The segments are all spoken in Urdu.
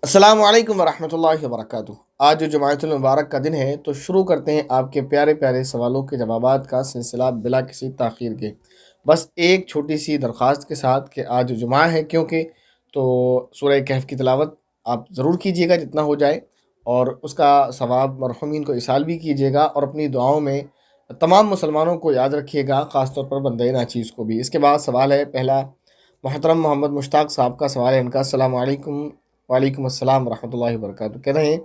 السلام علیکم ورحمۃ اللہ وبرکاتہ۔ آج جو جمعۃ المبارک کا دن ہے تو شروع کرتے ہیں آپ کے پیارے پیارے سوالوں کے جوابات کا سلسلہ بلا کسی تاخیر کے۔ بس ایک چھوٹی سی درخواست کے ساتھ کہ آج جمعہ ہے کیونکہ تو سورہ کہف کی تلاوت آپ ضرور کیجیے گا جتنا ہو جائے، اور اس کا ثواب مرحومین کو ایصال بھی کیجیے گا، اور اپنی دعاؤں میں تمام مسلمانوں کو یاد رکھیے گا، خاص طور پر بندہ ناچیز کو بھی۔ اس کے بعد سوال ہے پہلا، محترم محمد مشتاق صاحب کا سوال ہے ان کا۔ السلام علیکم۔ وعلیکم السلام ورحمۃ اللہ وبرکاتہ۔ کہہ رہے ہیں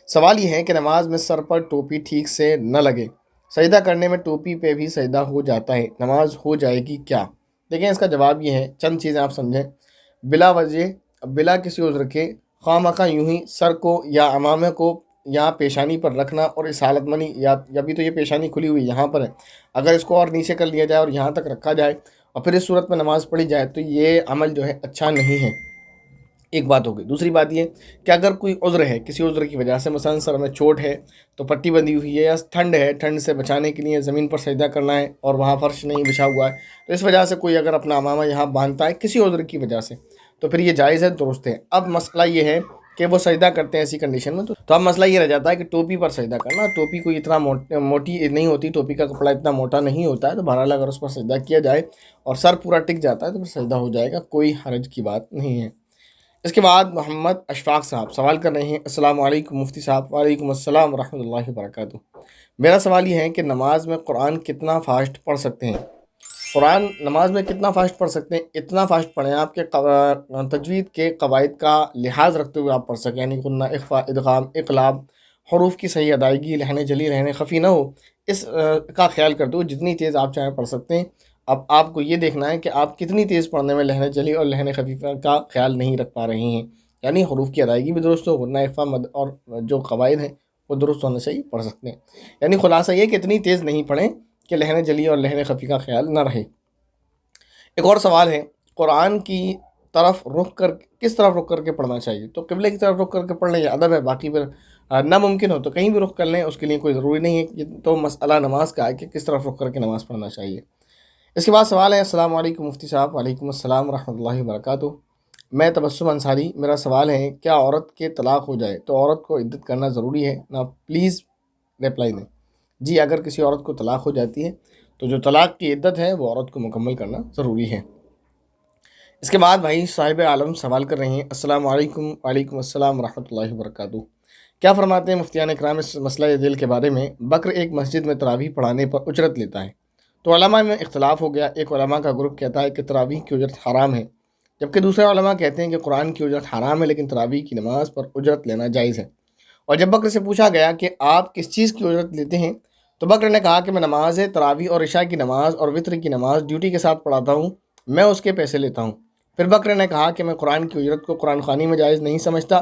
سوال یہ ہے کہ نماز میں سر پر ٹوپی ٹھیک سے نہ لگے، سجدہ کرنے میں ٹوپی پہ بھی سجدہ ہو جاتا ہے، نماز ہو جائے گی کیا؟ دیکھیں اس کا جواب یہ ہے، چند چیزیں آپ سمجھیں۔ بلا وجہ، بلا کسی عذر کے خواہ مخواہ یوں ہی سر کو یا امامہ کو یا پیشانی پر رکھنا، اور اس حالت منی یا ابھی تو یہ پیشانی کھلی ہوئی یہاں پر ہے، اگر اس کو اور نیچے کر لیا جائے اور یہاں تک رکھا جائے اور پھر اس صورت میں نماز پڑھی جائے تو یہ عمل جو ہے اچھا نہیں ہے۔ ایک بات ہو گئی۔ دوسری بات یہ کہ اگر کوئی عذر ہے، کسی عذر کی وجہ سے، مثلا سر میں چوٹ ہے تو پٹی بندھی ہوئی ہے، یا ٹھنڈ ہے، ٹھنڈ سے بچانے کے لیے زمین پر سجدہ کرنا ہے اور وہاں فرش نہیں بچھا ہوا ہے، تو اس وجہ سے کوئی اگر اپنا امامہ یہاں باندھتا ہے کسی عذر کی وجہ سے تو پھر یہ جائز ہے، درست ہے۔ اب مسئلہ یہ ہے کہ وہ سجدہ کرتے ہیں ایسی کنڈیشن میں، تو اب مسئلہ یہ رہ جاتا ہے کہ ٹوپی پر سجدہ کرنا۔ ٹوپی کوئی اتنا موٹی نہیں ہوتی، ٹوپی کا کپڑا اتنا موٹا نہیں ہوتا ہے، تو بہرحال اگر اس پر سجدہ کیا جائے اور سر پورا ٹک جاتا ہے تو پھر سجدہ ہو جائے گا، کوئی حرج کی بات نہیں ہے۔ اس کے بعد محمد اشفاق صاحب سوال کر رہے ہیں۔ السلام علیکم مفتی صاحب۔ وعلیکم السلام ورحمۃ اللہ وبرکاتہ۔ میرا سوال یہ ہے کہ نماز میں قرآن کتنا فاسٹ پڑھ سکتے ہیں؟ قرآن نماز میں کتنا فاسٹ پڑھ سکتے ہیں؟ اتنا فاسٹ پڑھیں آپ کے تجوید کے قواعد کا لحاظ رکھتے ہوئے آپ پڑھ سکیں، یعنی غنہ، اخفاء، ادغام، اقلاب، حروف کی صحیح ادائیگی، لہن جلی لہن خفی نہ ہو، اس کا خیال کرتے ہوئے جتنی تیز آپ چاہیں پڑھ سکتے ہیں۔ اب آپ کو یہ دیکھنا ہے کہ آپ کتنی تیز پڑھنے میں لہن جلی اور لہن خفیفہ کا خیال نہیں رکھ پا رہے ہیں، یعنی حروف کی ادائیگی بھی درست ہو، غنہ، اخفاء، مد اور جو قواعد ہیں وہ درست ہونے سے ہی پڑھ سکتے ہیں۔ یعنی خلاصہ یہ کہ اتنی تیز نہیں پڑھیں کہ لہن جلی اور لہن خفی کا خیال نہ رہے۔ ایک اور سوال ہے، قرآن کی طرف رخ کر کس طرف رخ کر کے پڑھنا چاہیے؟ تو قبلے کی طرف رخ کر کے پڑھ لیں، یہ ادب ہے، باقی پھر ناممکن ہو تو کہیں بھی رخ کر لیں، اس کے لیے کوئی ضروری نہیں ہے۔ یہ تو مسئلہ نماز کا ہے کہ کس طرف رخ کر کے نماز پڑھنا چاہیے۔ اس کے بعد سوال ہے، السلام علیکم مفتی صاحب۔ وعلیکم السلام ورحمۃ اللہ وبرکاتہ۔ میں تبسم انصاری، میرا سوال ہے کیا عورت کے طلاق ہو جائے تو عورت کو عدت کرنا ضروری ہے نا؟ پلیز ریپلائی دیں۔ جی، اگر کسی عورت کو طلاق ہو جاتی ہے تو جو طلاق کی عدت ہے وہ عورت کو مکمل کرنا ضروری ہے۔ اس کے بعد بھائی صاحب عالم سوال کر رہے ہیں، السلام علیکم۔ وعلیکم السلام ورحمۃ اللہ وبرکاتہ۔ کیا فرماتے ہیں مفتیان اکرام اس مسئلہ دل کے بارے میں؟ بکر ایک مسجد میں تراویح پڑھانے پر اجرت لیتا ہے، تو علماء میں اختلاف ہو گیا۔ ایک علماء کا گروپ کہتا ہے کہ تراویح کی اجرت حرام ہے، جبکہ دوسرے علماء کہتے ہیں کہ قرآن کی اجرت حرام ہے لیکن تراویح کی نماز پر اجرت لینا جائز ہے۔ اور جب بکر سے پوچھا گیا کہ آپ کس چیز کی اجرت لیتے ہیں تو بکر نے کہا کہ میں نماز تراویح اور عشاء کی نماز اور وطر کی نماز ڈیوٹی کے ساتھ پڑھاتا ہوں، میں اس کے پیسے لیتا ہوں۔ پھر بکر نے کہا کہ میں قرآن کی اجرت کو قرآن خوانی میں جائز نہیں سمجھتا،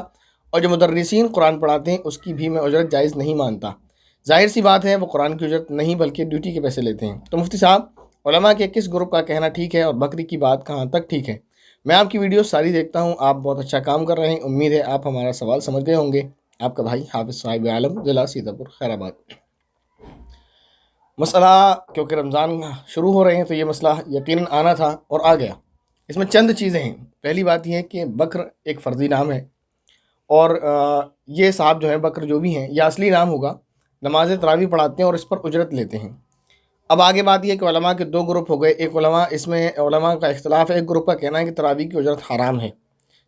اور جو مدرسین قرآن پڑھاتے ہیں اس کی بھی میں اجرت جائز نہیں مانتا۔ ظاہر سی بات ہے وہ قرآن کی اجرت نہیں بلکہ ڈیوٹی کے پیسے لیتے ہیں۔ تو مفتی صاحب، علماء کے کس گروپ کا کہنا ٹھیک ہے اور بکری کی بات کہاں تک ٹھیک ہے؟ میں آپ کی ویڈیو ساری دیکھتا ہوں، آپ بہت اچھا کام کر رہے ہیں، امید ہے آپ ہمارا سوال سمجھ گئے ہوں گے۔ آپ کا بھائی حافظ صاحب عالم، ضلع سیتا پور، خیر آباد۔ مسئلہ کیونکہ رمضان شروع ہو رہے ہیں تو یہ مسئلہ یقیناً آنا تھا اور آ گیا۔ اس میں چند چیزیں ہیں۔ پہلی بات یہ ہے کہ بکر ایک فرضی نام ہے، اور یہ صاحب جو ہیں بکر جو بھی ہیں یہ اصلی نام ہوگا، نماز تراویح پڑھاتے ہیں اور اس پر اجرت لیتے ہیں۔ اب آگے بات یہ کہ علماء کے دو گروپ ہو گئے، ایک علماء، اس میں علماء کا اختلاف ہے، ایک گروپ کا کہنا ہے کہ تراویح کی اجرت حرام ہے،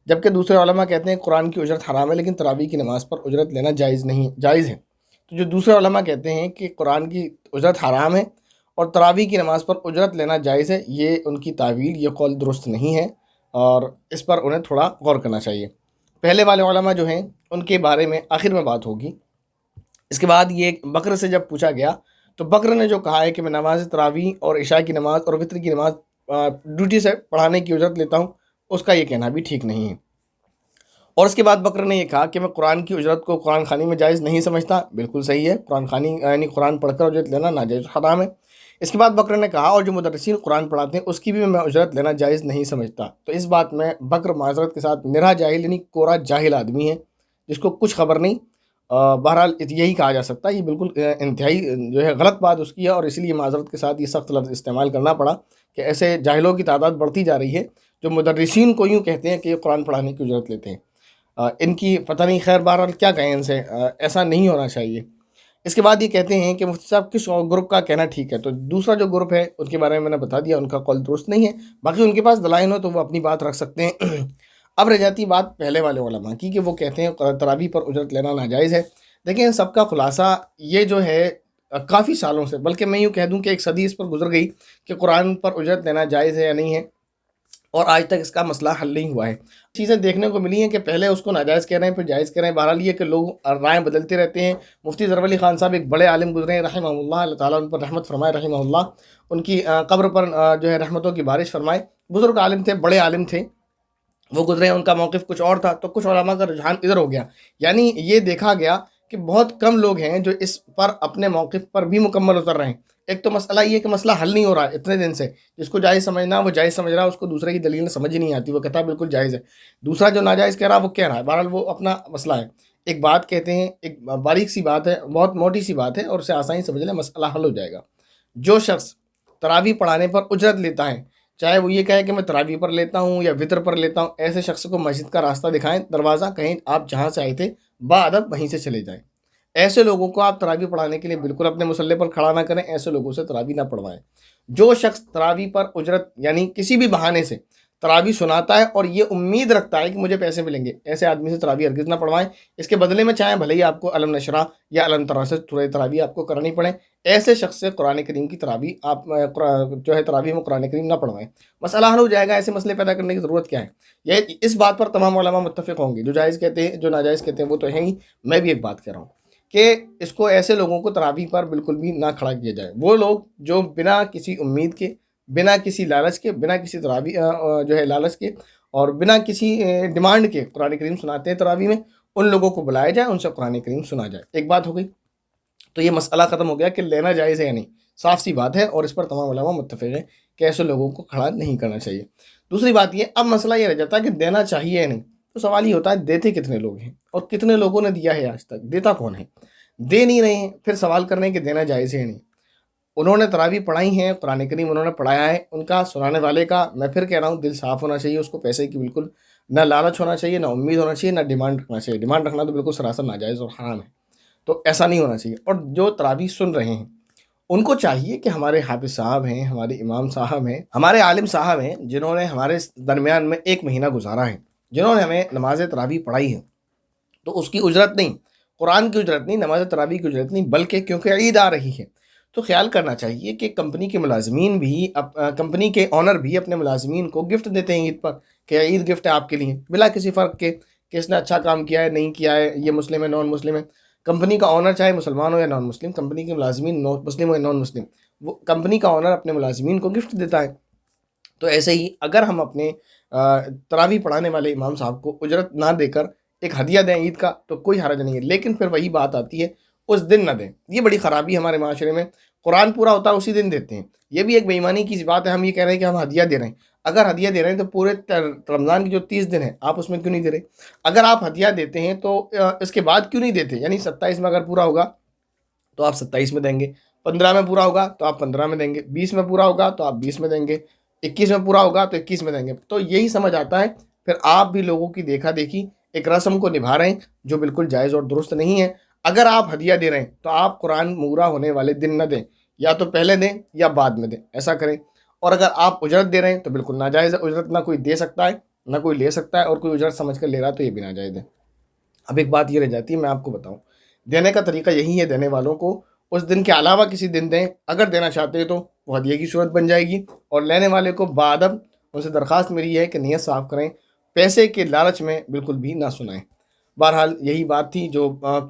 جبکہ دوسرے علماء کہتے ہیں قرآن کی اجرت حرام ہے لیکن تراویح کی نماز پر اجرت لینا جائز ہے۔ تو جو دوسرے علماء کہتے ہیں کہ قرآن کی اجرت حرام ہے اور تراویح کی نماز پر اجرت لینا جائز ہے، یہ ان کی تعویل، یہ قول درست نہیں ہے، اور اس پر انہیں تھوڑا غور کرنا چاہیے۔ پہلے والے علماء جو ہیں ان کے بارے میں آخر میں بات ہوگی۔ اس کے بعد یہ بکر سے جب پوچھا گیا تو بکر نے جو کہا ہے کہ میں نماز تراویح اور عشاء کی نماز اور وطر کی نماز ڈیوٹی سے پڑھانے کی اجرت لیتا ہوں، اس کا یہ کہنا بھی ٹھیک نہیں ہے۔ اور اس کے بعد بکر نے یہ کہا کہ میں قرآن کی اجرت کو قرآن خوانی میں جائز نہیں سمجھتا، بالکل صحیح ہے، قرآن خوانی یعنی قرآن پڑھ کر اجرت لینا ناجائز حرام ہے۔ اس کے بعد بکر نے کہا اور جو مدرسین قرآن پڑھاتے ہیں اس کی بھی میں اجرت لینا جائز نہیں سمجھتا۔ تو اس بات میں بکر معذرت کے ساتھ نرا جاہل یعنی کورا جاہل آدمی ہے، جس کو کچھ خبر نہیں۔ بہرحال یہی کہا جا سکتا ہے، یہ بالکل انتہائی جو ہے غلط بات اس کی ہے، اور اس لیے معذرت کے ساتھ یہ سخت لفظ استعمال کرنا پڑا کہ ایسے جاہلوں کی تعداد بڑھتی جا رہی ہے جو مدرسین کو یوں کہتے ہیں کہ یہ قرآن پڑھانے کی اجرت لیتے ہیں۔ ان کی پتہ نہیں، خیر بہرحال کیا کہیں ان سے، ایسا نہیں ہونا چاہیے۔ اس کے بعد یہ کہتے ہیں کہ مفتی صاحب کس گروپ کا کہنا ٹھیک ہے، تو دوسرا جو گروپ ہے ان کے بارے میں نے بتا دیا، ان کا قول درست نہیں ہے، باقی ان کے پاس دلائل ہو تو وہ اپنی بات رکھ سکتے ہیں۔ اب رہ جاتی بات پہلے والے علماء کی کہ وہ کہتے ہیں تراویح پر اجرت لینا ناجائز ہے۔ دیکھیں ان سب کا خلاصہ یہ جو ہے کافی سالوں سے، بلکہ میں یوں کہہ دوں کہ ایک صدی اس پر گزر گئی کہ قرآن پر اجرت لینا جائز ہے یا نہیں ہے، اور آج تک اس کا مسئلہ حل نہیں ہوا ہے۔ چیزیں دیکھنے کو ملی ہیں کہ پہلے اس کو ناجائز کہہ رہے ہیں، پھر جائز کہہ رہے ہیں، بہرحال یہ کہ لوگ رائے بدلتے رہتے ہیں۔ مفتی ظفر علی خان صاحب ایک بڑے عالم گزرے ہیں رحمہ اللہ، اللہ تعالیٰ ان پر رحمت فرمائے رحمہ اللہ، ان کی قبر پر جو ہے رحمتوں کی بارش فرمائے۔ بزرگ عالم تھے، بڑے عالم تھے، وہ گزرے ہیں، ان کا موقف کچھ اور تھا، تو کچھ علماء کا رجحان ادھر ہو گیا۔ یعنی یہ دیکھا گیا کہ بہت کم لوگ ہیں جو اس پر اپنے موقف پر بھی مکمل اتر رہے ہیں۔ ایک تو مسئلہ یہ کہ مسئلہ حل نہیں ہو رہا ہے اتنے دن سے، جس کو جائز سمجھنا وہ جائز سمجھ رہا ہے، اس کو دوسرے کی دلیل سمجھ ہی نہیں آتی، وہ کہتا ہے بالکل جائز ہے، دوسرا جو ناجائز کہہ رہا ہے وہ کہہ رہا ہے، بہرحال وہ اپنا مسئلہ ہے۔ ایک بات کہتے ہیں، ایک باریک سی بات ہے، بہت موٹی سی بات ہے، اور اسے آسانی سمجھ لیں مسئلہ حل ہو جائے گا۔ جو شخص تراویح پڑھانے پر اجرت لیتا ہے، چاہے وہ یہ کہے کہ میں تراویح پر لیتا ہوں یا وطر پر لیتا ہوں، ایسے شخص کو مسجد کا راستہ دکھائیں، دروازہ کہیں آپ جہاں سے آئے تھے باادب وہیں سے چلے جائیں۔ ایسے لوگوں کو آپ تراویح پڑھانے کے لیے بالکل اپنے مصلی پر کھڑا نہ کریں، ایسے لوگوں سے تراویح نہ پڑھوائیں۔ جو شخص تراویح پر اجرت یعنی کسی بھی بہانے سے تراویح سناتا ہے اور یہ امید رکھتا ہے کہ مجھے پیسے ملیں گے، ایسے آدمی سے تراویح ہرگز نہ پڑھوائیں۔ اس کے بدلے میں چاہے بھلے ہی آپ کو علم نشرہ یا علم ترا سے سورہ تراویح آپ کو کرنی پڑے، ایسے شخص سے قرآن کریم کی تراویح آپ جو ہے تراویح میں قرآن کریم نہ پڑھوائیں، مسئلہ حل ہو جائے گا۔ ایسے مسئلے پیدا کرنے کی ضرورت کیا ہے؟ یہ اس بات پر تمام علماء متفق ہوں گے، جو جائز کہتے ہیں جو ناجائز کہتے ہیں وہ تو ہیں ہی، میں بھی ایک بات کہہ رہا ہوں کہ اس کو ایسے لوگوں کو تراویح پر بالکل بھی نہ کھڑا کیا جائے۔ وہ لوگ جو بنا کسی امید کے، بنا کسی لالچ کے، بنا کسی تراویح جو ہے لالچ کے اور بنا کسی ڈیمانڈ کے قرآن کریم سناتے ہیں تراویح میں، ان لوگوں کو بلایا جائے، ان سے قرآن کریم سنا جائے۔ ایک بات ہو گئی، تو یہ مسئلہ ختم ہو گیا کہ لینا جائز ہے یا نہیں، صاف سی بات ہے، اور اس پر تمام علماء متفق ہیں کہ ایسے لوگوں کو کھڑا نہیں کرنا چاہیے۔ دوسری بات یہ، اب مسئلہ یہ رہ جاتا ہے کہ دینا چاہیے یا نہیں، تو سوال یہ ہوتا ہے دیتے کتنے لوگ ہیں اور کتنے لوگوں نے دیا ہے آج تک، دیتا کون ہے؟ دے نہیں رہے ہیں، پھر سوال کرنے کہ دینا جائز ہے یا نہیں۔ انہوں نے تراویح پڑھائی ہیں، قرآن کریم انہوں نے پڑھایا ہے، ان کا سنانے والے کا میں پھر کہہ رہا ہوں دل صاف ہونا چاہیے، اس کو پیسے کی بالکل نہ لالچ ہونا چاہیے، نہ امید ہونا چاہیے، نہ ڈیمانڈ رکھنا چاہیے۔ ڈیمانڈ رکھنا تو بالکل سراسر ناجائز اور حرام ہے، تو ایسا نہیں ہونا چاہیے۔ اور جو تراویح سن رہے ہیں ان کو چاہیے کہ ہمارے حافظ صاحب ہیں، ہمارے امام صاحب ہیں، ہمارے عالم صاحب ہیں، جنہوں نے ہمارے درمیان میں ایک مہینہ گزارا ہے، جنہوں نے ہمیں نماز تراویح پڑھائی ہے، تو اس کی اجرت نہیں، قرآن کی اجرت نہیں، نماز تراویح کی اجرت نہیں، بلکہ کیونکہ عید آ رہی ہے تو خیال کرنا چاہیے کہ کمپنی کے ملازمین بھی کمپنی کے آنر بھی اپنے ملازمین کو گفٹ دیتے ہیں عید پر، کہ عید گفٹ ہے آپ کے لیے، بلا کسی فرق کے کہ اس نے اچھا کام کیا ہے نہیں کیا ہے، یہ مسلم ہے نان مسلم ہے۔ کمپنی کا آنر چاہے مسلمان ہو یا نان مسلم، کمپنی کے ملازمین مسلم ہو یا نان مسلم، وہ کمپنی کا آنر اپنے ملازمین کو گفٹ دیتا ہے۔ تو ایسے ہی اگر ہم اپنے تراویح پڑھانے والے امام صاحب کو اجرت نہ دے کر ایک ہدیہ دیں عید کا تو کوئی حرج نہیں ہے، لیکن پھر وہی بات آتی ہے اس دن نہ دیں، یہ بڑی خرابی ہمارے معاشرے میں۔ قرآن پورا ہوتا ہے اسی دن دیتے ہیں، یہ بھی ایک بے ایمانی کی بات ہے۔ ہم یہ کہہ رہے ہیں کہ ہم ہدیہ دے رہے ہیں، اگر ہدیہ دے رہے ہیں تو پورے رمضان کے جو 30 دن ہیں آپ اس میں کیوں نہیں دے رہے؟ اگر آپ ہدیہ دیتے ہیں تو اس کے بعد کیوں نہیں دیتے؟ یعنی 27 میں اگر پورا ہوگا تو آپ 27 میں دیں گے، 15 میں پورا ہوگا تو آپ 15 میں دیں گے، 20 میں پورا ہوگا تو آپ 20 میں دیں گے، 21 میں پورا ہوگا تو 21 میں دیں گے۔ تو یہی سمجھ آتا ہے پھر آپ بھی لوگوں کی دیکھا دیکھی ایک رسم کو نبھا رہے ہیں جو بالکل جائز اور درست نہیں ہے۔ اگر آپ ہدیہ دے رہے ہیں تو آپ قرآن مورا ہونے والے دن نہ دیں، یا تو پہلے دیں یا بعد میں دیں، ایسا کریں۔ اور اگر آپ اجرت دے رہے ہیں تو بالکل ناجائز ہے، اجرت نہ کوئی دے سکتا ہے نہ کوئی لے سکتا ہے، اور کوئی اجرت سمجھ کر لے رہا ہے تو یہ بھی ناجائز ہے۔ اب ایک بات یہ رہ جاتی ہے، میں آپ کو بتاؤں، دینے کا طریقہ یہی ہے، دینے والوں کو اس دن کے علاوہ کسی دن دیں، اگر دینا چاہتے ہیں تو وہ ہدیے کی صورت بن جائے گی، اور لینے والے کو بادب ان سے درخواست میری ہے کہ نیت صاف کریں، پیسے کے لالچ میں بالکل بھی نہ سنائیں۔ بہرحال یہی بات تھی، جو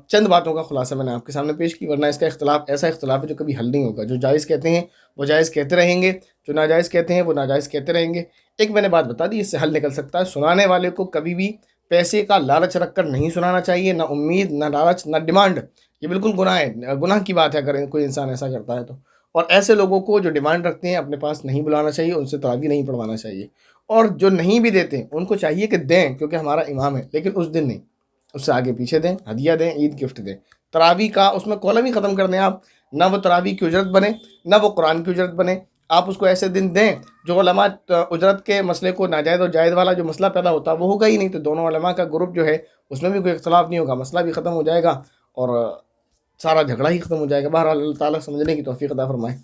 چند باتوں کا خلاصہ میں نے آپ کے سامنے پیش کی، ورنہ اس کا اختلاف ایسا اختلاف ہے جو کبھی حل نہیں ہوگا۔ جو جائز کہتے ہیں وہ جائز کہتے رہیں گے، جو ناجائز کہتے ہیں وہ ناجائز کہتے رہیں گے۔ ایک میں نے بات بتا دی، اس سے حل نکل سکتا ہے، سنانے والے کو کبھی بھی پیسے کا لالچ رکھ کر نہیں سنانا چاہیے، نہ امید، نہ لالچ، نہ ڈیمانڈ، یہ بالکل گناہ ہے، گناہ کی بات ہے اگر کوئی انسان ایسا کرتا ہے تو۔ اور ایسے لوگوں کو جو ڈیمانڈ رکھتے ہیں اپنے پاس نہیں بلانا چاہیے، ان سے تراویح نہیں پڑھوانا چاہیے، اور جو نہیں بھی دیتے ان کو چاہیے کہ دیں کیونکہ ہمارا امام ہے، لیکن اس دن نہیں، اس سے آگے پیچھے دیں، ہدیہ دیں، عید گفٹ دیں۔ تراویح کا اس میں کالم ہی ختم کر دیں آپ، نہ وہ تراویح کی اجرت بنے نہ وہ قرآن کی اجرت بنے۔ آپ اس کو ایسے دن دیں جو علماء اجرت کے مسئلے کو ناجائز اور جائز والا جو مسئلہ پیدا ہوتا ہے وہ ہوگا ہی نہیں، تو دونوں علماء کا گروپ جو ہے اس میں بھی کوئی اختلاف نہیں ہوگا، مسئلہ بھی ختم ہو جائے گا اور سارا جھگڑا ہی ختم ہو جائے گا۔ بہرحال اللہ تعالیٰ سمجھنے کی توفیق عطا فرمائے۔